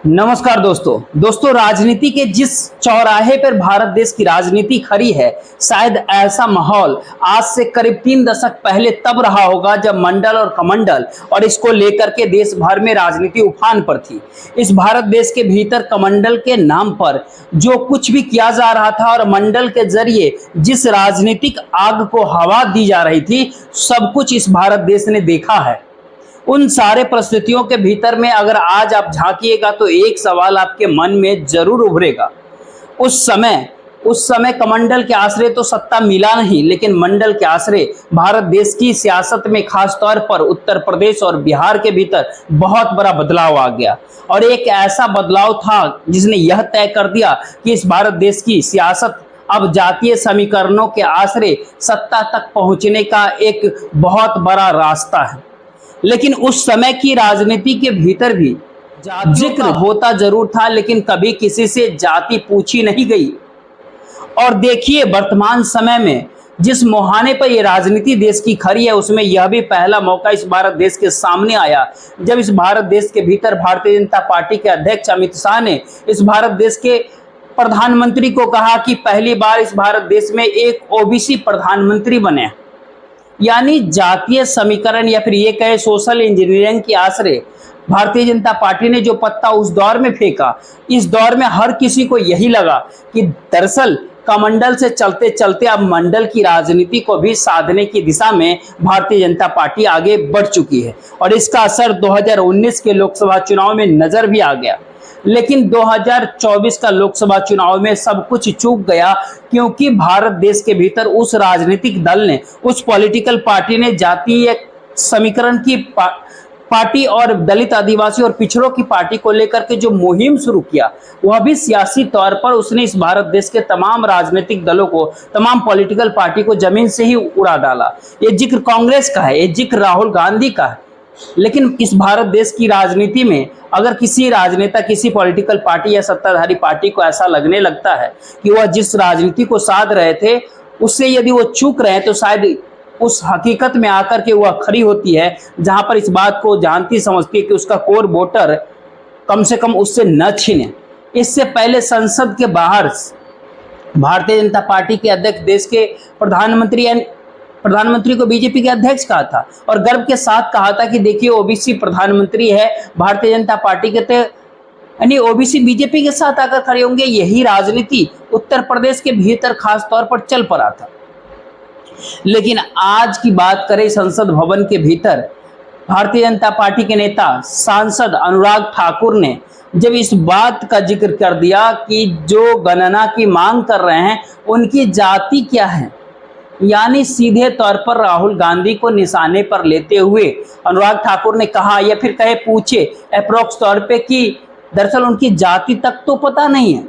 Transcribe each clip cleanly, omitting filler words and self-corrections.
नमस्कार दोस्तों राजनीति के जिस चौराहे पर भारत देश की राजनीति खड़ी है, शायद ऐसा माहौल आज से करीब 3 दशक पहले तब रहा होगा जब मंडल और कमंडल और इसको लेकर के देश भर में राजनीति उफान पर थी। इस भारत देश के भीतर कमंडल के नाम पर जो कुछ भी किया जा रहा था और मंडल के जरिए जिस राजनीतिक आग को हवा दी जा रही थी, सब कुछ इस भारत देश ने देखा है। उन सारे परिस्थितियों के भीतर में अगर आज आप झांकिएगा तो एक सवाल आपके मन में जरूर उभरेगा। उस समय कमंडल के आश्रय तो सत्ता मिला नहीं, लेकिन मंडल के आश्रय भारत देश की सियासत में खास तौर पर उत्तर प्रदेश और बिहार के भीतर बहुत बड़ा बदलाव आ गया। और एक ऐसा बदलाव था जिसने यह तय कर दिया कि इस भारत देश की सियासत अब जातीय समीकरणों के आश्रय सत्ता तक पहुंचने का एक बहुत बड़ा रास्ता है। लेकिन उस समय की राजनीति के भीतर भी जिक्र होता जरूर था, लेकिन कभी किसी से जाति पूछी नहीं गई। और देखिए वर्तमान समय में जिस मुहाने पर यह राजनीति देश की खड़ी है, उसमें यह भी पहला मौका इस भारत देश के सामने आया जब इस भारत देश के भीतर भारतीय जनता पार्टी के अध्यक्ष अमित शाह ने इस भारत देश के प्रधानमंत्री को कहा कि पहली बार इस भारत देश में एक ओबीसी प्रधानमंत्री बने। यानी जातीय समीकरण या फिर ये कहे सोशल इंजीनियरिंग के आश्रय भारतीय जनता पार्टी ने जो पत्ता उस दौर में फेंका, इस दौर में हर किसी को यही लगा कि दरअसल कमंडल से चलते चलते अब मंडल की राजनीति को भी साधने की दिशा में भारतीय जनता पार्टी आगे बढ़ चुकी है। और इसका असर 2019 के लोकसभा चुनाव में नजर भी आ गया। लेकिन 2024 का लोकसभा चुनाव में सब कुछ चूक गया, क्योंकि भारत देश के भीतर उस राजनीतिक दल ने, उस पॉलिटिकल पार्टी ने जातीय समीकरण की पार्टी और दलित आदिवासी और पिछड़ों की पार्टी को लेकर के जो मुहिम शुरू किया, वह भी सियासी तौर पर उसने इस भारत देश के तमाम राजनीतिक दलों को, तमाम पॉलिटिकल पार्टी को जमीन से ही उड़ा डाला। ये जिक्र कांग्रेस का है, ये जिक्र राहुल गांधी का है। लेकिन इस भारत देश की राजनीति में अगर किसी राजनेता, किसी पॉलिटिकल पार्टी या सत्ताधारी पार्टी को ऐसा लगने लगता है कि वह जिस राजनीति को साध रहे थे उससे यदि वो चूक रहे हैं, तो शायद उस हकीकत में आकर के वह खड़ी होती है जहां पर इस बात को जानती समझती है कि उसका कोर वोटर कम से कम उससे न छीने। इससे पहले संसद के बाहर भारतीय जनता पार्टी के अध्यक्ष, देश के प्रधानमंत्री को बीजेपी के अध्यक्ष कहा था और गर्व के साथ कहा था कि देखिए ओबीसी प्रधानमंत्री है भारतीय जनता पार्टी के, यानी ओबीसी बीजेपी के साथ आकर खड़े होंगे। यही राजनीति उत्तर प्रदेश के भीतर खास तौर पर चल पड़ा था। लेकिन आज की बात करें संसद भवन के भीतर, भारतीय जनता पार्टी के नेता सांसद अनुराग ठाकुर ने जब इस बात का जिक्र कर दिया कि जो गणना की मांग कर रहे हैं उनकी जाति क्या है, यानी सीधे तौर पर राहुल गांधी को निशाने पर लेते हुए अनुराग ठाकुर ने कहा या फिर कहे पूछे अप्रोक्स तौर पे कि दरअसल उनकी जाति तक तो पता नहीं है।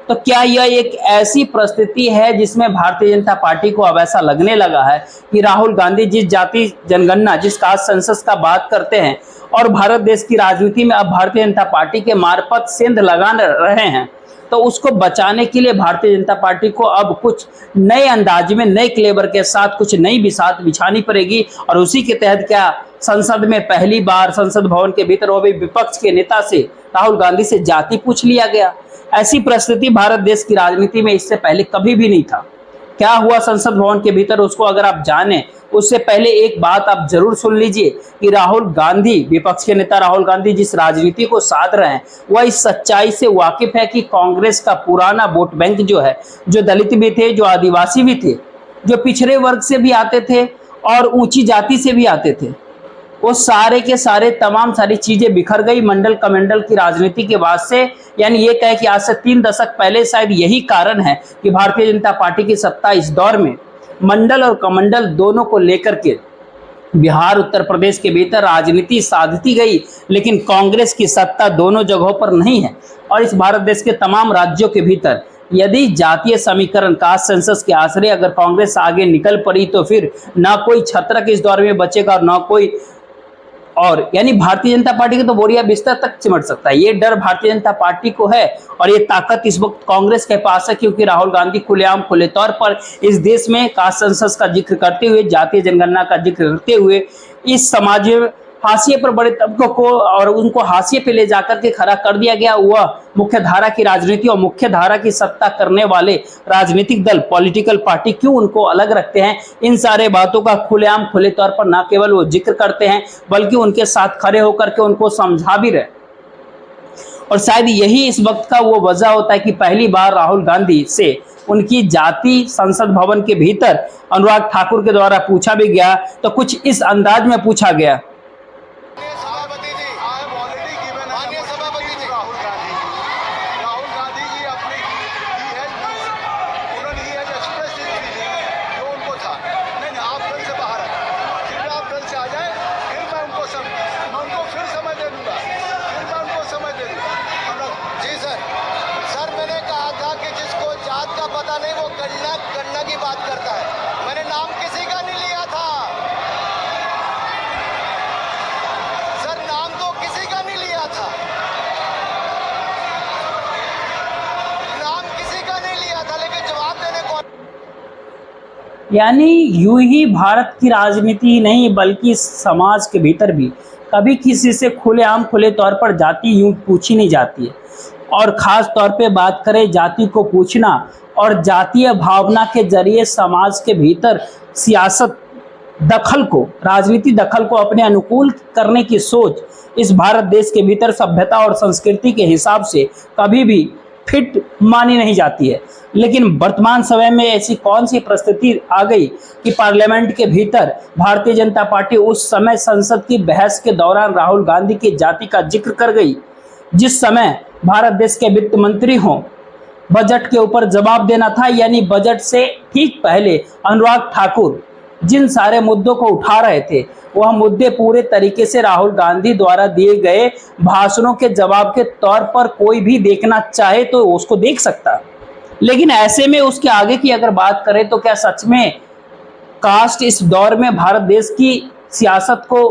तो क्या यह एक ऐसी परिस्थिति है जिसमें भारतीय जनता पार्टी को अब ऐसा लगने लगा है कि राहुल गांधी जिस जाति जनगणना, जिस कास्ट सेंसस का बात करते हैं और भारत देश की राजनीति में अब भारतीय जनता पार्टी के मार्फत सेंध लगा रहे हैं, तो उसको बचाने के लिए भारतीय जनता पार्टी को अब कुछ नए अंदाज में, नए क्लेवर के साथ कुछ नई बिसात बिछानी पड़ेगी। और उसी के तहत क्या संसद में पहली बार संसद भवन के भीतर वो भी विपक्ष के नेता से, राहुल गांधी से जाति पूछ लिया गया। ऐसी परिस्थिति भारत देश की राजनीति में इससे पहले कभी भी नहीं था। क्या हुआ संसद भवन के भीतर, उसको अगर आप जाने उससे पहले एक बात आप जरूर सुन लीजिए कि राहुल गांधी, विपक्ष के नेता राहुल गांधी जिस राजनीति को साध रहे हैं वह इस सच्चाई से वाकिफ है कि कांग्रेस का पुराना वोट बैंक जो है, जो दलित भी थे, जो आदिवासी भी थे, जो पिछड़े वर्ग से भी आते थे और ऊंची जाति से भी आते थे, वो सारे के सारे तमाम सारी चीजें बिखर गई मंडल कमंडल की राजनीति के बाद से। यानी ये कहे कि आज से 3 दशक पहले शायद यही कारण है कि भारतीय जनता पार्टी की सत्ता इस दौर में मंडल और कमंडल दोनों को लेकर के बिहार, उत्तर प्रदेश के भीतर राजनीति साधती गई, लेकिन कांग्रेस की सत्ता दोनों जगहों पर नहीं है। और इस भारत देश के तमाम राज्यों के भीतर यदि जातीय समीकरण, कास्ट सेंसस के आश्रय अगर कांग्रेस आगे निकल पड़ी तो फिर ना कोई छत्रक इस दौर में बचेगा और ना कोई और, यानी भारतीय जनता पार्टी के तो बोरिया बिस्तर तक चिमट सकता है। ये डर भारतीय जनता पार्टी को है और ये ताकत इस वक्त कांग्रेस के पास है, क्योंकि राहुल गांधी खुलेआम, खुले तौर पर इस देश में कास्ट सेंसस का जिक्र करते हुए, जातीय जनगणना का जिक्र करते हुए इस समाज हाशिए पर बड़े तबकों को और उनको हाशिए पे ले जाकर के खड़ा कर दिया गया, वह मुख्य धारा की राजनीति और मुख्य धारा की सत्ता करने वाले राजनीतिक दल, पॉलिटिकल पार्टी क्यों उनको अलग रखते हैं। इन सारे बातों का खुलेआम खुले तौर पर न केवल वो जिक्र करते हैं बल्कि उनके साथ खड़े होकर के उनको समझा भी रहे। और शायद यही इस वक्त का वो वजह होता है कि पहली बार राहुल गांधी से उनकी जाति संसद भवन के भीतर अनुराग ठाकुर के द्वारा पूछा भी गया, तो कुछ इस अंदाज में पूछा गया। पता नहीं वो गन्ना की बात करता है। मैंने नाम किसी का नहीं लिया था सर, नाम तो किसी का नहीं लिया था, नाम किसी का नहीं लिया था, लेकिन जवाब देने को। यानी यूं ही भारत की राजनीति नहीं बल्कि समाज के भीतर भी कभी किसी से खुलेआम खुले तौर पर जाति यूं पूछी नहीं जाती है। और खास तौर पे बात करें जाति को पूछना और जातीय भावना के जरिए समाज के भीतर सियासत दखल को, राजनीति दखल को अपने अनुकूल करने की सोच इस भारत देश के भीतर सभ्यता और संस्कृति के हिसाब से कभी भी फिट मानी नहीं जाती है। लेकिन वर्तमान समय में ऐसी कौन सी परिस्थिति आ गई कि पार्लियामेंट के भीतर भारतीय जनता पार्टी उस समय संसद की बहस के दौरान राहुल गांधी की जाति का जिक्र कर गई, जिस समय भारत देश के वित्त मंत्री हों, बजट के ऊपर जवाब देना था। यानी बजट से ठीक पहले अनुराग ठाकुर जिन सारे मुद्दों को उठा रहे थे वह मुद्दे पूरे तरीके से राहुल गांधी द्वारा दिए गए भाषणों के जवाब के तौर पर कोई भी देखना चाहे तो उसको देख सकता। लेकिन ऐसे में उसके आगे की अगर बात करें तो क्या सच में कास्ट इस दौर में भारत देश की सियासत को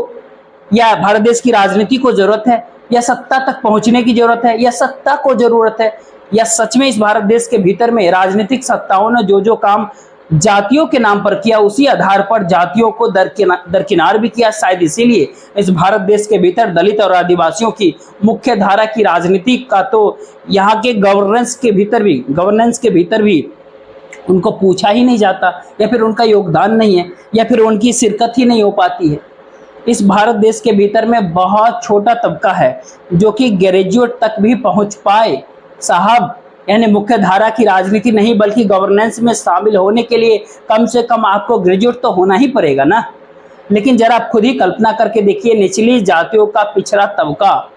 या भारत देश की राजनीति को जरूरत है, या सत्ता तक पहुंचने की जरूरत है, या सत्ता को जरूरत है, या सच में इस भारत देश के भीतर में राजनीतिक सत्ताओं ने जो जो काम जातियों के नाम पर किया उसी आधार पर जातियों को दरकिनार भी किया। शायद इसीलिए इस भारत देश के भीतर दलित और आदिवासियों की मुख्य धारा की राजनीति का तो यहाँ के गवर्नेंस के भीतर भी उनको पूछा ही नहीं जाता, या फिर उनका योगदान नहीं है, या फिर उनकी शिरकत ही नहीं हो पाती है। इस भारत देश के भीतर में बहुत छोटा तबका है जो कि ग्रेजुएट तक भी पहुंच पाए साहब। यानी मुख्य धारा की राजनीति नहीं बल्कि गवर्नेंस में शामिल होने के लिए कम से कम आपको ग्रेजुएट तो होना ही पड़ेगा ना। लेकिन जरा आप खुद ही कल्पना करके देखिए, निचली जातियों का पिछड़ा तबका,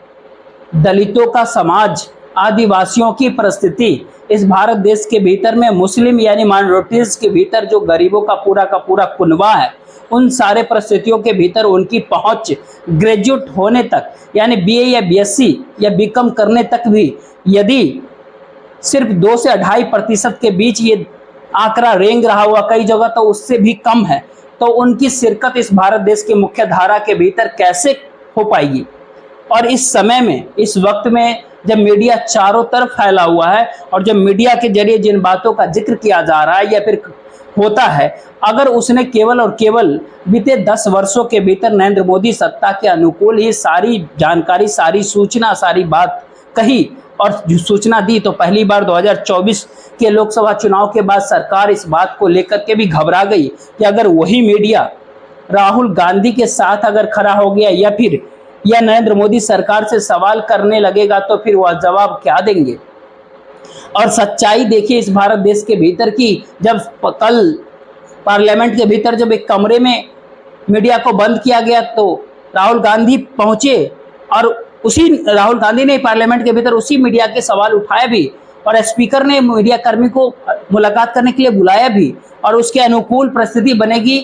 दलितों का समाज, आदिवासियों की परिस्थिति, इस भारत देश के भीतर में मुस्लिम यानी माइनॉरिटीज के भीतर जो गरीबों का पूरा कुनवा है, उन सारे परिस्थितियों के भीतर उनकी पहुंच ग्रेजुएट होने तक यानी बीए या बीएससी या बीकॉम करने तक भी यदि सिर्फ 2 से 2.5% के बीच ये आंकड़ा रेंग रहा हुआ, कई जगह तो उससे भी कम है, तो उनकी शिरकत इस भारत देश की मुख्य धारा के भीतर कैसे हो पाएगी। और इस समय में, इस वक्त में जब मीडिया चारों तरफ फैला हुआ है और जब मीडिया के जरिए जिन बातों का जिक्र किया जा रहा है या फिर होता है, अगर उसने केवल और केवल बीते 10 वर्षों के भीतर नरेंद्र मोदी सत्ता के अनुकूल ही सारी जानकारी, सारी सूचना, सारी बात कही और सूचना दी, तो पहली बार 2024 के लोकसभा चुनाव के बाद सरकार इस बात को लेकर के भी घबरा गई कि अगर वही मीडिया राहुल गांधी के साथ अगर खड़ा हो गया या नरेंद्र मोदी सरकार से सवाल करने लगेगा तो फिर वह जवाब क्या देंगे। और सच्चाई देखिए इस भारत देश के भीतर की, जब कल पार्लियामेंट के भीतर जब एक कमरे में मीडिया को बंद किया गया तो राहुल गांधी पहुंचे और उसी राहुल गांधी ने पार्लियामेंट के भीतर उसी मीडिया के सवाल उठाए भी और स्पीकर ने मीडिया कर्मी को मुलाकात करने के लिए बुलाया भी और उसके अनुकूल परिस्थिति बनेगी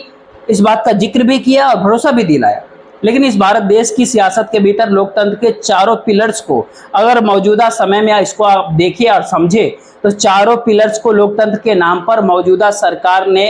इस बात का जिक्र भी किया और भरोसा भी दिलाया। लेकिन इस भारत देश की सियासत के भीतर लोकतंत्र के चारों पिलर्स को अगर मौजूदा समय में इसको आप देखिए और समझे तो चारों पिलर्स को लोकतंत्र के नाम पर मौजूदा सरकार ने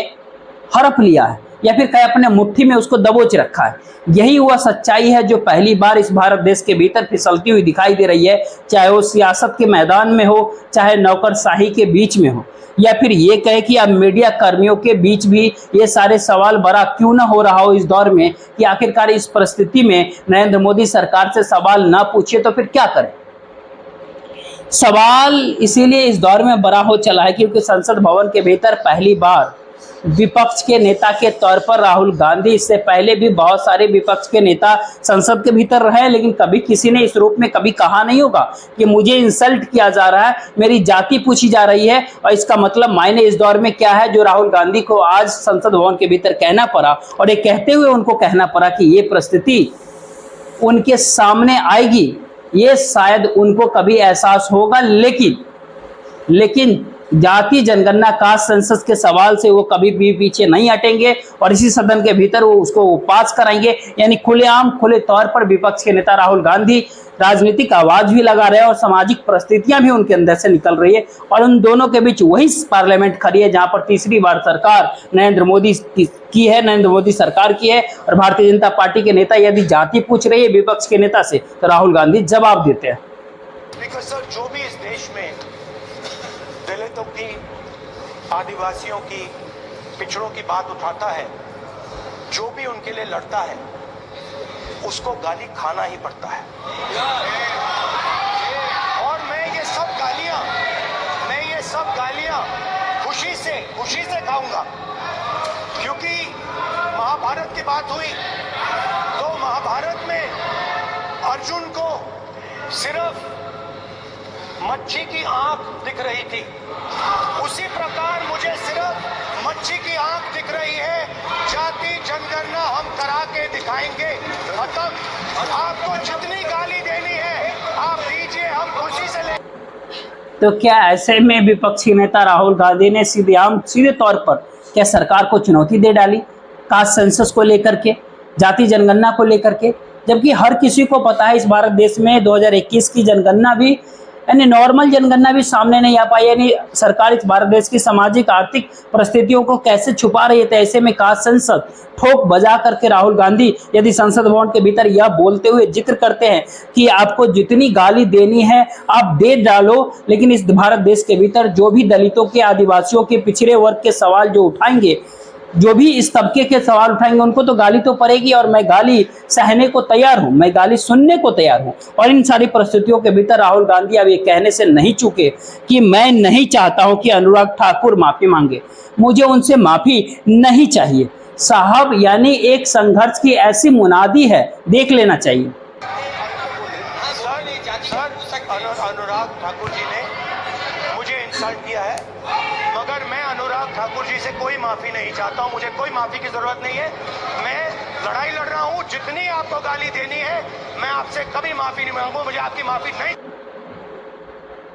हड़प लिया है। या फिर कहे अपने मुट्ठी में उसको दबोच रखा है। यही वह सच्चाई है जो पहली बार इस भारत देश के भीतर फिसलती हुई दिखाई दे रही है, चाहे वो सियासत के मैदान में हो, चाहे नौकरशाही के बीच में हो, या फिर ये कहे कि अब मीडिया कर्मियों के बीच भी ये सारे सवाल बड़ा क्यों ना हो रहा हो इस दौर में कि आखिरकार इस परिस्थिति में नरेंद्र मोदी सरकार से सवाल ना पूछे तो फिर क्या करें। सवाल इसीलिए इस दौर में बड़ा हो चला है क्योंकि संसद भवन के भीतर पहली बार विपक्ष के नेता के तौर पर राहुल गांधी, इससे पहले भी बहुत सारे विपक्ष के नेता संसद के भीतर रहे, लेकिन कभी किसी ने इस रूप में कभी कहा नहीं होगा कि मुझे इंसल्ट किया जा रहा है, मेरी जाति पूछी जा रही है और इसका मतलब मायने इस दौर में क्या है, जो राहुल गांधी को आज संसद भवन के भीतर कहना पड़ा। और ये कहते हुए उनको कहना पड़ा कि ये परिस्थिति उनके सामने आएगी, ये शायद उनको कभी एहसास होगा, लेकिन जाति जनगणना कास्ट सेंसस के सवाल से वो कभी भी पीछे नहीं हटेंगे और इसी सदन के भीतर वो उसको पास कराएंगे। यानी खुलेआम खुले तौर पर विपक्ष के नेता राहुल गांधी राजनीतिक आवाज भी लगा रहे हैं और सामाजिक परिस्थितियां भी उनके अंदर से निकल रही है और उन दोनों के बीच वही पार्लियामेंट खड़ी है जहां पर तीसरी बार सरकार नरेंद्र मोदी सरकार की है और भारतीय जनता पार्टी के नेता यदि जाति पूछ रही है विपक्ष के नेता से तो राहुल गांधी जवाब देते हैं। सर, जो भी इस देश में दलितों की, आदिवासियों की, पिछड़ों की बात उठाता है, जो भी उनके लिए लड़ता है, उसको गाली खाना ही पड़ता है। और मैं ये सब गालियां खुशी से खाऊंगा, क्योंकि महाभारत की बात हुई तो महाभारत में अर्जुन को सिर्फ मच्छी की आंख दिख रही थी, उसी प्रकार मुझे सिर्फ मच्छी की आंख दिख रही है। जाति जनगणना हम करा के दिखाएंगे। मतलब आपको जितनी गाली देनी है आप दीजिए, हम खुशी से ले। तो क्या ऐसे में विपक्षी नेता राहुल गांधी ने सीधे तौर पर क्या सरकार को चुनौती दे डाली कास्ट सेंसस को लेकर के, जाति जनगणना को लेकर के, जबकि हर किसी को पता है इस भारत देश में 2021 की जनगणना भी यानी नॉर्मल जनगणना भी सामने नहीं आ पाई। यानी सरकार इस भारत देश की सामाजिक आर्थिक परिस्थितियों को कैसे छुपा रही है। तो ऐसे में कास्ट सेंसस ठोक बजा करके राहुल गांधी यदि संसद भवन के भीतर यह बोलते हुए जिक्र करते हैं कि आपको जितनी गाली देनी है आप दे डालो, लेकिन इस भारत देश के भीतर जो भी दलितों के, आदिवासियों के, पिछड़े वर्ग के सवाल जो उठाएंगे, जो भी इस तबके के सवाल उठाएंगे उनको तो गाली तो पड़ेगी और मैं गाली सहने को तैयार हूं, मैं गाली सुनने को तैयार हूं। और इन सारी परिस्थितियों के भीतर राहुल गांधी अब ये कहने से नहीं चूके कि मैं नहीं चाहता हूं कि अनुराग ठाकुर माफी मांगे, मुझे उनसे माफी नहीं चाहिए साहब। यानी एक संघर्ष की ऐसी मुनादी है, देख लेना चाहिए। अनुराग ठाकुर जी ने मुझे इंसल्ट किया है, मगर मैं अनुराग ठाकुर जी से कोई माफी नहीं चाहता हूं, मुझे कोई माफी की जरूरत नहीं है। मैं लड़ाई लड़ रहा हूं, जितनी आपको गाली देनी है मैं आपसे कभी माफी नहीं मांगूंगा, मुझे आपकी माफी नहीं।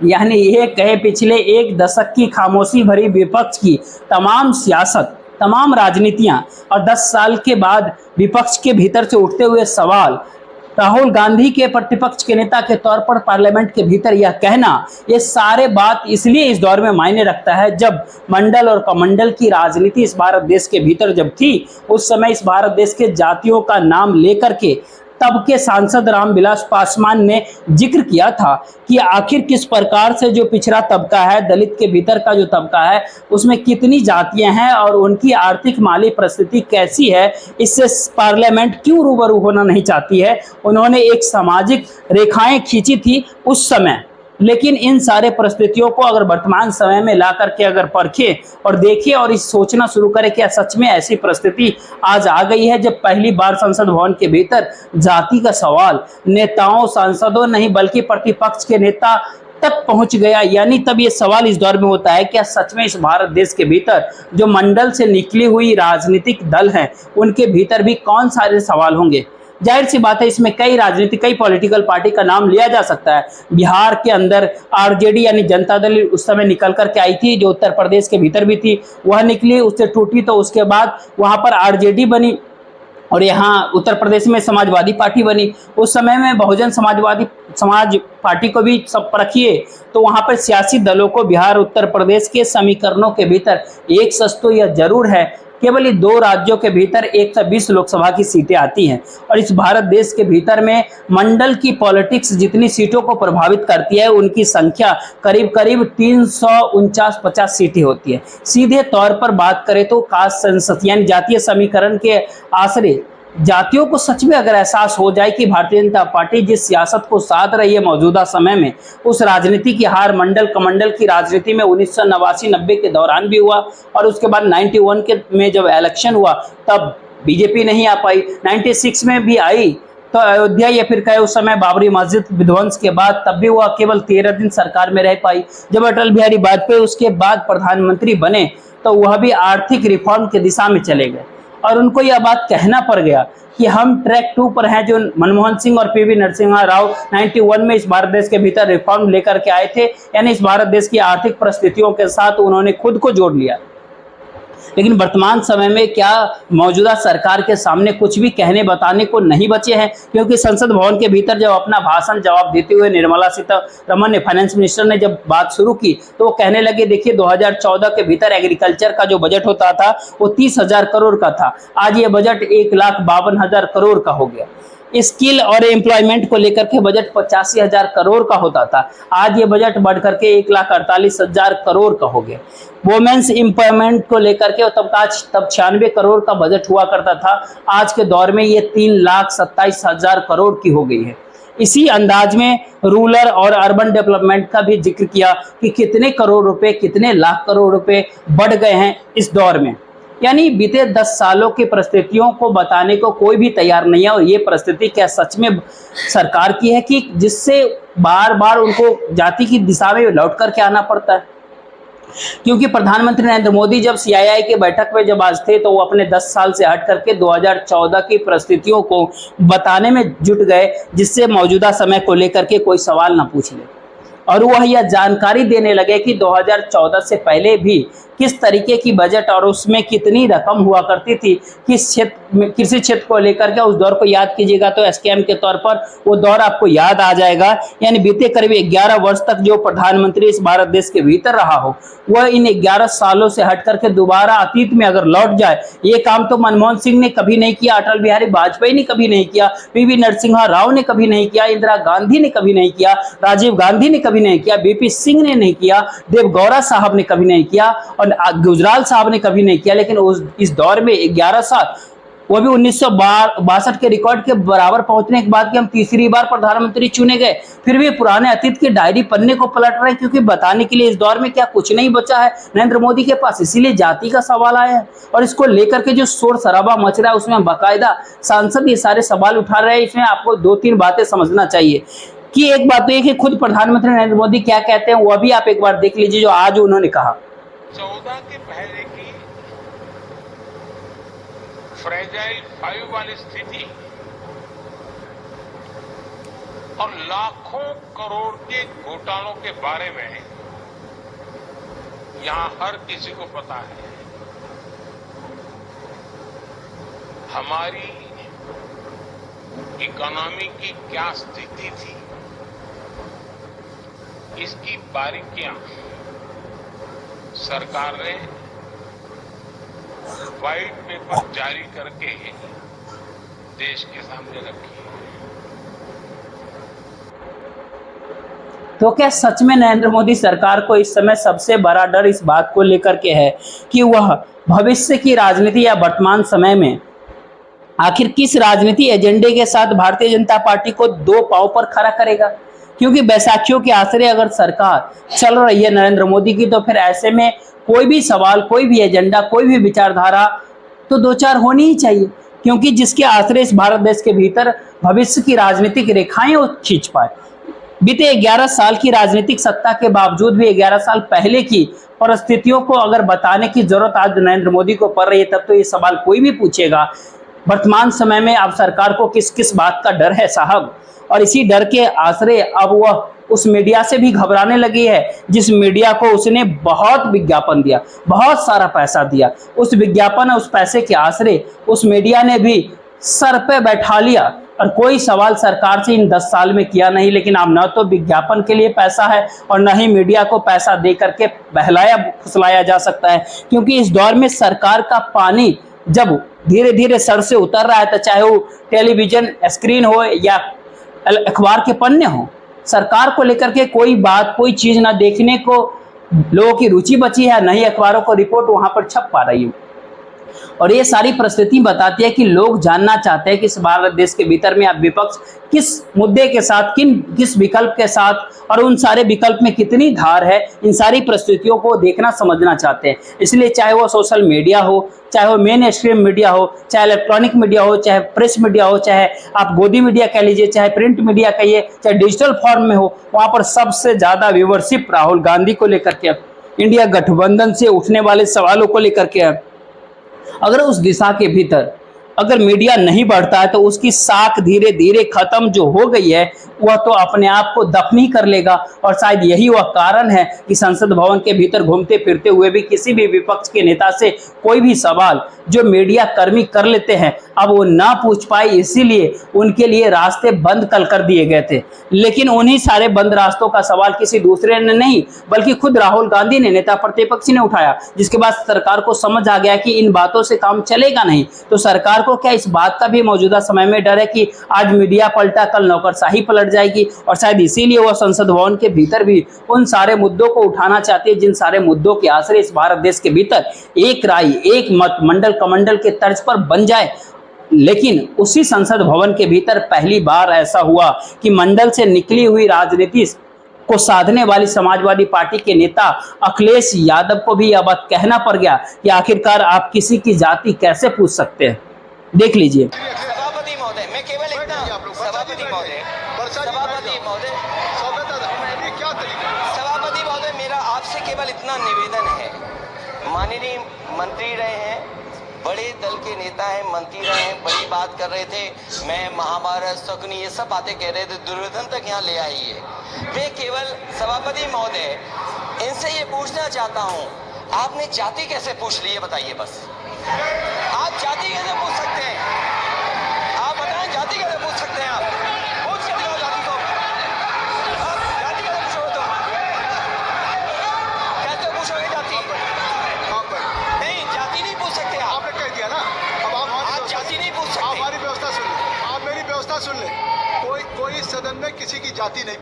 यानी ये कहे पिछले एक दशक की खामोशी भरी विपक्ष की तमाम सियासत, तमाम राजनीतियां और 10 साल के बाद विपक्ष के भीतर से उठते हुए सवाल, राहुल गांधी के प्रतिपक्ष के नेता के तौर पर पार्लियामेंट के भीतर यह कहना, ये सारे बात इसलिए इस दौर में मायने रखता है जब मंडल और कमंडल की राजनीति इस भारत देश के भीतर जब थी, उस समय इस भारत देश के जातियों का नाम लेकर के तब के सांसद रामविलास पासवान ने जिक्र किया था कि आखिर किस प्रकार से जो पिछड़ा तबका है, दलित के भीतर का जो तबका है, उसमें कितनी जातियां हैं और उनकी आर्थिक माली परिस्थिति कैसी है, इससे पार्लियामेंट क्यों रूबरू होना नहीं चाहती है। उन्होंने एक सामाजिक रेखाएं खींची थी उस समय, लेकिन इन सारे परिस्थितियों को अगर वर्तमान समय में ला करके अगर परखे और देखे और इस सोचना शुरू करे कि सच में ऐसी परिस्थिति आज आ गई है जब पहली बार संसद भवन के भीतर जाति का सवाल नेताओं, सांसदों नहीं बल्कि प्रतिपक्ष के नेता तक पहुंच गया। यानी तब ये सवाल इस दौर में होता है कि सच में इस भारत देश के भीतर जो मंडल से निकली हुई राजनीतिक दल हैं उनके भीतर भी कौन सारे सवाल होंगे। जाहिर सी बात है इसमें कई पॉलिटिकल पार्टी का नाम लिया जा सकता है। बिहार के अंदर आरजेडी यानी जनता दल उस समय निकल करके आई थी, जो उत्तर प्रदेश के भीतर भी थी, वह निकली, उससे टूटी, तो उसके बाद वहां पर आरजेडी बनी और यहाँ उत्तर प्रदेश में समाजवादी पार्टी बनी। उस समय में बहुजन समाज पार्टी को भी सब रखिए तो वहाँ पर सियासी दलों को बिहार उत्तर प्रदेश के समीकरणों के भीतर एक सच तो यह जरूर है केवल ये 2 राज्यों के भीतर 120 लोकसभा की सीटें आती हैं और इस भारत देश के भीतर में मंडल की पॉलिटिक्स जितनी सीटों को प्रभावित करती है उनकी संख्या करीब करीब 349-50 सीटें होती है। सीधे तौर पर बात करें तो कास्ट सेंसस यानी जातीय समीकरण के आश्रय जातियों को सच में अगर एहसास हो जाए कि भारतीय जनता पार्टी जिस सियासत को साध रही है मौजूदा समय में, उस राजनीति की हार मंडल कमंडल की राजनीति में 1989-90 के दौरान भी हुआ और उसके बाद 91 के में जब इलेक्शन हुआ तब बीजेपी नहीं आ पाई, 96 में भी आई तो अयोध्या या फिर कहे उस समय बाबरी मस्जिद विध्वंस के बाद तब भी वह केवल 13 दिन सरकार में रह पाई। जब अटल बिहारी वाजपेयी उसके बाद प्रधानमंत्री बने तो वह भी आर्थिक रिफॉर्म की दिशा में चले गए और उनको यह बात कहना पड़ गया कि हम ट्रैक 2 पर हैं। जो मनमोहन सिंह और पीवी नरसिम्हा राव 91 में इस भारत देश के भीतर रिफॉर्म लेकर के आए थे, यानी इस भारत देश की आर्थिक परिस्थितियों के साथ उन्होंने खुद को जोड़ लिया। लेकिन वर्तमान समय में क्या मौजूदा सरकार के सामने कुछ भी कहने बताने को नहीं बचे हैं, क्योंकि संसद भवन के भीतर जब अपना भाषण जवाब देते हुए निर्मला सीतारमण ने, फाइनेंस मिनिस्टर ने जब बात शुरू की तो वो कहने लगे देखिए 2014 के भीतर एग्रीकल्चर का जो बजट होता था वो 30,000 करोड़ का था, आज ये बजट 1,52,000 करोड़ का हो गया। स्किल और एम्प्लॉयमेंट को लेकर के बजट 85,000 करोड़ का होता था, आज ये बजट बढ़ करके 1,48,000 करोड़ का हो गया। वुमेन्स एम्पावरमेंट को लेकर के तब 96 करोड़ का बजट हुआ करता था, आज के दौर में ये 3,27,000 करोड़ की हो गई है। इसी अंदाज में रूरल और अर्बन डेवलपमेंट का भी जिक्र किया कि कितने करोड़ रुपए, कितने लाख करोड़ रुपए बढ़ गए हैं इस दौर में। यानी बीते 10 सालों की परिस्थितियों को बताने को कोई भी तैयार नहीं है और ये परिस्थिति क्या सच में सरकार की है कि जिससे बार बार उनको जाति की दिशा में लौट करके आना पड़ता है। क्योंकि प्रधानमंत्री नरेंद्र मोदी जब सीआईआई के बैठक में जब आज थे तो वो अपने 10 साल से हट करके 2014 की परिस्थितियों को बताने में जुट गए, जिससे मौजूदा समय को लेकर के कोई सवाल ना पूछ ले और वह यह जानकारी देने लगे कि 2014 से पहले भी किस तरीके की बजट और उसमें कितनी रकम हुआ करती थी, किस क्षेत्र कृषि क्षेत्र को लेकर के। उस दौर को याद कीजिएगा तो स्कैम के तौर पर वो दौर आपको याद आ जाएगा। यानी बीते करीब 11 वर्ष तक जो प्रधानमंत्री इस भारत देश के भीतर रहा हो वह इन 11 सालों से हट करके दोबारा अतीत में अगर लौट जाए, ये काम तो मनमोहन सिंह ने कभी नहीं किया, अटल बिहारी वाजपेयी ने कभी नहीं किया, पीवी नरसिम्हा राव ने कभी नहीं किया, इंदिरा गांधी ने कभी नहीं किया, राजीव गांधी ने कभी नहीं किया, बीपी सिंह ने नहीं किया, देवगौड़ा साहब ने कभी नहीं किया और गुजराल साहब ने कभी नहीं किया। लेकिन इस दौर में 11 साल, वो भी 1962 के रिकॉर्ड के बराबर पहुंचने के बाद कि हम तीसरी बार प्रधानमंत्री चुने गए, फिर भी पुराने अतीत के डायरी पन्ने को पलट रहे हैं, क्योंकि बताने के लिए इस दौर में क्या कुछ नहीं बचा है नरेंद्र मोदी के पास। इसीलिए जाति का सवाल आया है और इसको लेकर के जो शोर शराबा मच रहा है उसमें बाकायदा सांसद ये सारे सवाल उठा रहे हैं। इसमें आपको 2-3 बातें समझना चाहिए कि एक बात तो ये कि खुद प्रधानमंत्री नरेंद्र मोदी क्या कहते हैं वह भी आप एक बार देख लीजिए जो आज उन्होंने कहा। 14 के पहले की फ्रेजाइल 5 वाली स्थिति और लाखों करोड़ के घोटालों के बारे में यहां हर किसी को पता है। हमारी इकोनॉमी की क्या स्थिति थी, इसकी बारीकियां सरकार ने व्हाइट पेपर जारी करके देश के सामने रखी है। तो क्या सच में नरेंद्र मोदी सरकार को इस समय सबसे बड़ा डर इस बात को लेकर के है कि वह भविष्य की राजनीति या वर्तमान समय में आखिर किस राजनीति एजेंडे के साथ भारतीय जनता पार्टी को 2 पांव पर खड़ा करेगा? क्योंकि बैसाखियों के आश्रय अगर सरकार चल रही है नरेंद्र मोदी की, तो फिर ऐसे में कोई भी सवाल, कोई भी एजेंडा, कोई भी विचारधारा तो 2-4 होनी ही चाहिए, क्योंकि जिसके आश्रय इस भारत देश के भीतर भविष्य की राजनीतिक रेखाएं वो खींच पाए। बीते 11 साल की राजनीतिक सत्ता के बावजूद भी 11 साल पहले की परिस्थितियों को अगर बताने की जरूरत आज नरेंद्र मोदी को पड़ रही है, तब तो ये सवाल कोई भी पूछेगा वर्तमान समय में अब सरकार को किस किस बात का डर है साहब। और इसी डर के आश्रय अब वह उस मीडिया से भी घबराने लगी है जिस मीडिया को उसने बहुत विज्ञापन दिया, बहुत सारा पैसा दिया। उस विज्ञापन और उस पैसे के आश्रय उस मीडिया ने भी सर पे बैठा लिया और कोई सवाल सरकार से इन 10 साल में किया नहीं। लेकिन अब न तो विज्ञापन के लिए पैसा है और न ही मीडिया को पैसा दे करके बहलाया फुसलाया जा सकता है, क्योंकि इस दौर में सरकार का पानी जब धीरे धीरे सर से उतर रहा है, तो चाहे वो टेलीविजन स्क्रीन हो या अखबार के पन्ने हो, सरकार को लेकर के कोई बात कोई चीज ना देखने को लोगों की रुचि बची है, नहीं अखबारों को रिपोर्ट वहां पर छप पा रही है। और ये सारी परिस्थिति बताती है कि लोग जानना चाहते हैं कि इस भारत देश के भीतर में अब विपक्ष किस मुद्दे के साथ, किस विकल्प के साथ, और उन सारे विकल्प में कितनी धार है, इन सारी परिस्थितियों को देखना समझना चाहते हैं। इसलिए चाहे वो सोशल मीडिया हो, चाहे वो मेन स्ट्रीम मीडिया हो, चाहे इलेक्ट्रॉनिक मीडिया हो, चाहे प्रेस मीडिया हो, चाहे आप गोदी मीडिया कह लीजिए, चाहे प्रिंट मीडिया कहिए, चाहे डिजिटल फॉर्म में हो, वहां पर सबसे ज्यादा व्यूवरशिप राहुल गांधी को लेकर के, इंडिया गठबंधन से उठने वाले सवालों को लेकर के है। अगर उस दिशा के भीतर अगर मीडिया नहीं बढ़ता है तो उसकी साख धीरे धीरे खत्म जो हो गई है वह तो अपने आप को दफनी कर लेगा। और शायद यही वह कारण है कि संसद भवन के भीतर घूमते फिरते हुए भी किसी भी विपक्ष के नेता से कोई भी सवाल जो मीडिया कर्मी कर लेते हैं अब वो ना पूछ पाए, इसीलिए उनके लिए रास्ते बंद कर दिए गए थे। लेकिन उन्हीं सारे बंद रास्तों का सवाल किसी दूसरे ने नहीं बल्कि खुद राहुल गांधी ने, नेता प्रतिपक्ष ने उठाया, जिसके बाद सरकार को समझ आ गया कि इन बातों से काम चलेगा नहीं। तो सरकार को क्या इस बात का भी मौजूदा समय में डर है कि आज मीडिया पलटा कल नौकरशाही पलट जाएगी, और शायद इसीलिए वह संसद भवन के भीतर भी उन सारे मुद्दों को उठाना चाहती है जिन सारे मुद्दों के आश्रय इस भारत देश के भीतर एक राय एक मत मंडल कमंडल के तर्ज पर बन जाए। लेकिन उसी संसद भवन के भीतर पहली बार ऐसा हुआ कि मंडल से निकली हुई राजनीति को साधने वाली समाजवादी पार्टी के नेता अखिलेश यादव को भी यह बात कहना पड़ गया कि आखिरकार आप किसी की जाति कैसे पूछ सकते हैं। देख लीजिए। सभापति महोदय, मैं केवल इतना सभापति महोदय मेरा आपसे केवल इतना निवेदन है, माननीय मंत्री रहे हैं, बड़े दल के नेता हैं, मंत्री रहे हैं, बड़ी बात कर रहे थे, मैं महाभारत शकुनी ये सब बातें कह रहे थे, दुर्योधन तक यहाँ ले आई है। मैं केवल सभापति महोदय इनसे ये पूछना चाहता हूँ, आपने जाति कैसे पूछ ली है बताइए बस। आप जाति कैसे पूछ सकते हैं? आप बताएं जाति कैसे पूछ सकते हैं? आप पूछ के दिखाओ जाति को। जाति कैसे पूछोगे तुम? कैसे पूछोगे जाति? नहीं, जाति नहीं पूछ सकते आप। आपने कह दिया ना, अब आप जाति नहीं पूछ सकते। हमारी व्यवस्था सुन ले, आप मेरी व्यवस्था सुन ले। कोई सदन में किसी की जाति नहीं।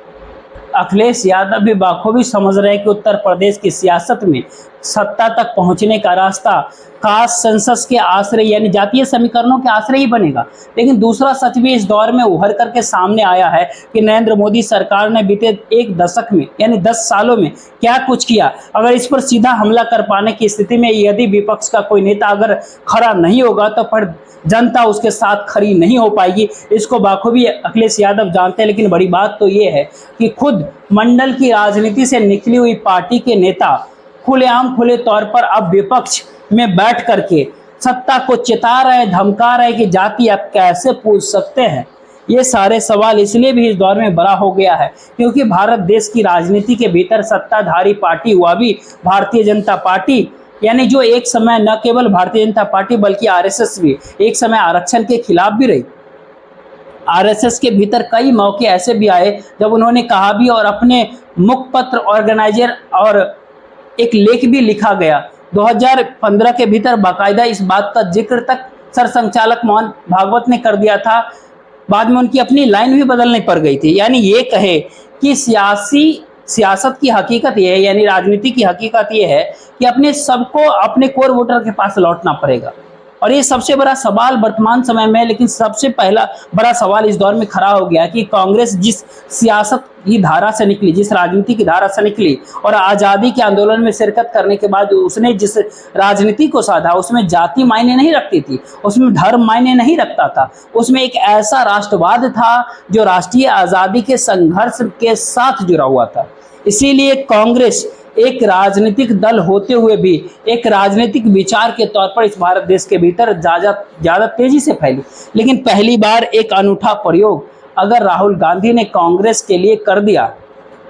अखिलेश यादव भी बाखूबी समझ रहे हैं कि उत्तर प्रदेश की सियासत में सत्ता तक पहुंचने का रास्ता कास्ट सेंसस के आश्रय यानी जातीय समीकरणों के आश्रय ही बनेगा। लेकिन दूसरा सच भी इस दौर में उभर करके सामने आया है कि नरेंद्र मोदी सरकार ने बीते एक दशक में यानी 10 सालों में क्या कुछ किया। अगर इस पर सीधा हमला कर पाने की स्थिति में यदि विपक्ष का कोई नेता अगर खड़ा नहीं होगा तो फिर जनता उसके साथ खड़ी नहीं हो पाएगी। इसको बाखूबी अखिलेश यादव जानते हैं। लेकिन बड़ी बात तो ये है कि खुद मंडल की राजनीति से निकली हुई पार्टी के नेता खुलेआम खुले तौर पर अब विपक्ष में बैठ करके सत्ता को चिता रहे, धमका रहे कि जाति आप कैसे पूछ सकते हैं। ये सारे सवाल इसलिए भी इस दौर में बड़ा हो गया है क्योंकि भारत देश की राजनीति के भीतर सत्ताधारी पार्टी हुआ भी भारतीय जनता पार्टी, यानी जो एक समय न केवल भारतीय जनता पार्टी बल्कि आरएसएस भी एक समय आरक्षण के खिलाफ भी रही। आरएसएस के भीतर कई मौके ऐसे भी आए जब उन्होंने कहा भी और अपने मुखपत्र ऑर्गेनाइजर और एक लेख भी लिखा गया। 2015 के भीतर बाकायदा इस बात का जिक्र तक सरसंघचालक मोहन भागवत ने कर दिया था। बाद में उनकी अपनी लाइन भी बदलनी पड़ गई थी। यानी ये कहे कि सियासत की हकीकत ये है, यानी राजनीति की हकीकत ये है कि अपने सबको अपने कोर वोटर के पास लौटना पड़ेगा। और ये सबसे बड़ा सवाल वर्तमान समय में, लेकिन सबसे पहला बड़ा सवाल इस दौर में खड़ा हो गया कि कांग्रेस जिस सियासत की धारा से निकली, जिस राजनीति की धारा से निकली और आज़ादी के आंदोलन में शिरकत करने के बाद उसने जिस राजनीति को साधा उसमें जाति मायने नहीं रखती थी, उसमें धर्म मायने नहीं रखता था, उसमें एक ऐसा राष्ट्रवाद था जो राष्ट्रीय आज़ादी के संघर्ष के साथ जुड़ा हुआ था। इसीलिए कांग्रेस एक राजनीतिक दल होते हुए भी एक राजनीतिक विचार के तौर पर इस भारत देश के भीतर ज़्यादा तेजी से फैली। लेकिन पहली बार एक अनूठा प्रयोग अगर राहुल गांधी ने कांग्रेस के लिए कर दिया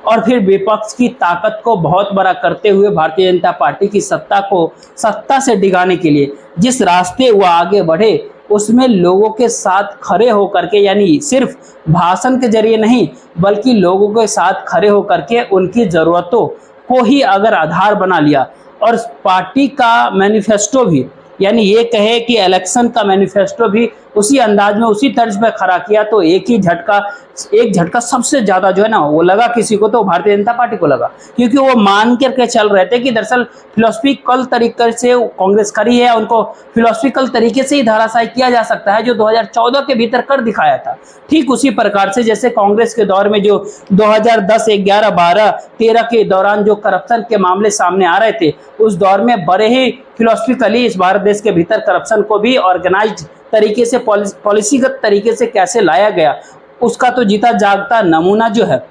और फिर विपक्ष की ताकत को बहुत बड़ा करते हुए भारतीय जनता पार्टी की सत्ता से डिगाने के लिए जिस रास्ते वह आगे बढ़े उसमें लोगों के साथ खड़े होकर के, यानी सिर्फ भाषण के जरिए नहीं बल्कि लोगों के साथ खड़े होकर के उनकी ज़रूरतों को ही अगर आधार बना लिया और पार्टी का मैनिफेस्टो भी, यानी ये कहे कि इलेक्शन का मैनिफेस्टो भी उसी अंदाज में उसी तर्ज पे खड़ा किया, तो एक झटका सबसे ज्यादा जो है ना वो लगा किसी को, तो भारतीय जनता पार्टी को लगा, क्योंकि वो मान करके चल रहे थे कि दरअसल फिलोसफिकल तरीके से कांग्रेस खड़ी है, उनको फिलोसफिकल तरीके से ही धराशायी किया जा सकता है जो 2014 के भीतर कर दिखाया था। ठीक उसी प्रकार से जैसे कांग्रेस के दौर में जो 2010, 11, 12, 13 के दौरान जो करप्शन के मामले सामने आ रहे थे, उस दौर में बड़े ही फिलोसफिकली इस भारत देश के भीतर करप्शन को भी ऑर्गेनाइज्ड तरीके से, पॉलिसीगत तरीके से कैसे लाया गया, उसका तो जीता जागता नमूना जो है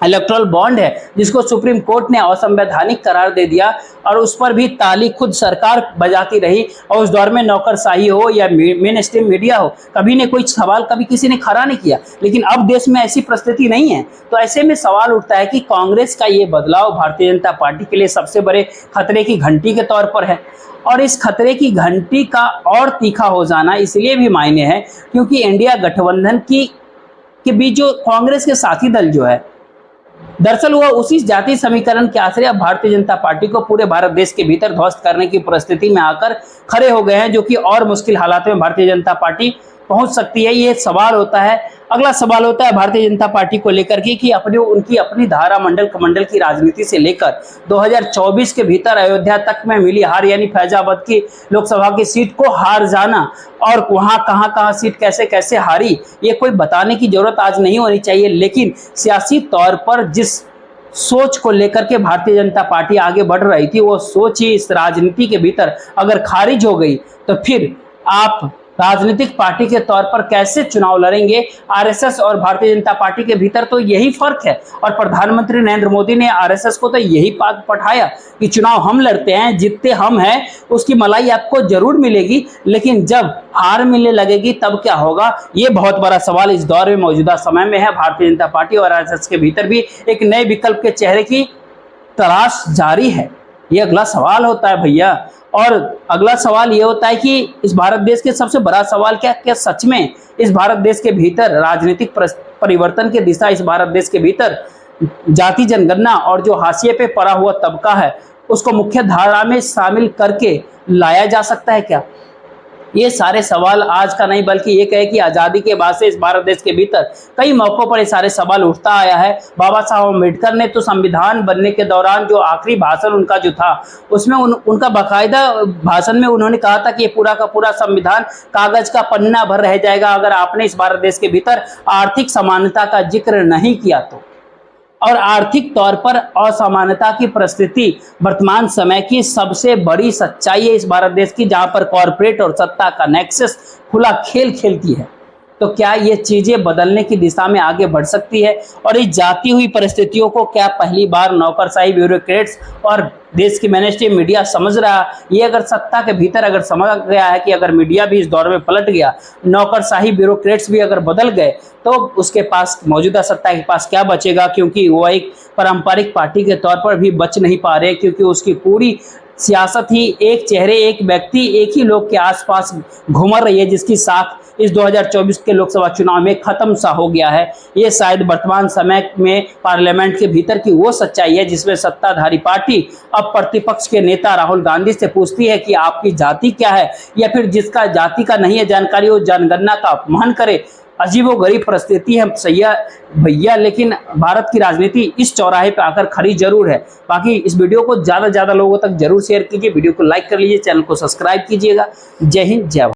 इलेक्टोरल बॉन्ड है, जिसको सुप्रीम कोर्ट ने असंवैधानिक करार दे दिया और उस पर भी ताली खुद सरकार बजाती रही। और उस दौर में नौकरशाही हो या मेन स्ट्रीम मीडिया हो, कभी ने कोई सवाल कभी किसी ने खड़ा नहीं किया। लेकिन अब देश में ऐसी परिस्थिति नहीं है, तो ऐसे में सवाल उठता है कि कांग्रेस का ये बदलाव भारतीय जनता पार्टी के लिए सबसे बड़े खतरे की घंटी के तौर पर है। और इस खतरे की घंटी का और तीखा हो जाना इसलिए भी मायने है क्योंकि इंडिया गठबंधन के बीच जो कांग्रेस के साथी दल जो है, दरअसल वह उसी जाति समीकरण के आश्रय अब भारतीय जनता पार्टी को पूरे भारत देश के भीतर ध्वस्त करने की परिस्थिति में आकर खड़े हो गए हैं, जो कि और मुश्किल हालात में भारतीय जनता पार्टी पहुंच सकती है। ये सवाल होता है, अगला सवाल होता है भारतीय जनता पार्टी को लेकर के कि उनकी अपनी धारा मंडल कमंडल की राजनीति से लेकर 2024 के भीतर अयोध्या तक में मिली हार, यानी फैजाबाद की लोकसभा की सीट को हार जाना और वहां कहां सीट कैसे कैसे हारी, ये कोई बताने की जरूरत आज नहीं होनी चाहिए। लेकिन सियासी तौर पर जिस सोच को लेकर के भारतीय जनता पार्टी आगे बढ़ रही थी, वो सोच ही इस राजनीति के भीतर अगर खारिज हो गई तो फिर आप राजनीतिक पार्टी के तौर पर कैसे चुनाव लड़ेंगे। आरएसएस और भारतीय जनता पार्टी के भीतर तो यही फर्क है और प्रधानमंत्री नरेंद्र मोदी ने आरएसएस को तो यही बात पढ़ाया कि चुनाव हम लड़ते हैं, जीतते हम हैं, उसकी मलाई आपको जरूर मिलेगी, लेकिन जब हार मिलने लगेगी तब क्या होगा, ये बहुत बड़ा सवाल इस दौर में मौजूदा समय में है। भारतीय जनता पार्टी और आरएसएस के भीतर भी एक नए विकल्प के चेहरे की तलाश जारी है। ये अगला सवाल होता है भैया। और अगला सवाल ये होता है कि इस भारत देश के सबसे बड़ा सवाल क्या सच में इस भारत देश के भीतर राजनीतिक परिवर्तन की दिशा, इस भारत देश के भीतर जाति जनगणना और जो हाशिए पे पड़ा हुआ तबका है उसको मुख्य धारा में शामिल करके लाया जा सकता है क्या? ये सारे सवाल आज का नहीं बल्कि ये कहे कि आज़ादी के बाद से इस भारत देश के भीतर कई मौकों पर ये सारे सवाल उठता आया है। बाबा साहब अम्बेडकर ने तो संविधान बनने के दौरान जो आखिरी भाषण उनका जो था उसमें उनका बाकायदा भाषण में उन्होंने कहा था कि ये पूरा का पूरा संविधान कागज का पन्ना भर रह जाएगा अगर आपने इस भारत देश के भीतर आर्थिक समानता का जिक्र नहीं किया तो। और आर्थिक तौर पर असमानता की परिस्थिति वर्तमान समय की सबसे बड़ी सच्चाई है इस भारत देश की, जहां पर कॉरपोरेट और सत्ता का नेक्सस खुला खेल खेलती है। तो क्या ये चीजें बदलने की दिशा में आगे बढ़ सकती है? और इस जाती हुई परिस्थितियों को क्या पहली बार नौकरशाही ब्यूरोक्रेट्स और देश की मेनस्ट्रीम मीडिया समझ रहा है? ये अगर सत्ता के भीतर अगर समझ गया है कि अगर मीडिया भी इस दौर में पलट गया, नौकरशाही ब्यूरोक्रेट्स भी अगर बदल गए, तो उसके पास मौजूदा सत्ता के पास क्या बचेगा? क्योंकि वो एक पारंपरिक पार्टी के तौर पर भी बच नहीं पा रहे, क्योंकि उसकी पूरी सियासत ही एक चेहरे, एक व्यक्ति, एक ही लोग के आसपास घूमर रही है, जिसकी साख इस 2024 के लोकसभा चुनाव में खत्म सा हो गया है। ये शायद वर्तमान समय में पार्लियामेंट के भीतर की वो सच्चाई है जिसमें सत्ताधारी पार्टी अब प्रतिपक्ष के नेता राहुल गांधी से पूछती है कि आपकी जाति क्या है, या फिर जिसका जाति का नहीं है जानकारी वो जनगणना का अपमान करे। अजीबोगरीब परिस्थिति है सैया भैया, लेकिन भारत की राजनीति इस चौराहे पे आकर खड़ी जरूर है। बाकी इस वीडियो को ज़्यादा से ज़्यादा लोगों तक जरूर शेयर कीजिए, वीडियो को लाइक कर लीजिए, चैनल को सब्सक्राइब कीजिएगा। जय हिंद, जय भारत।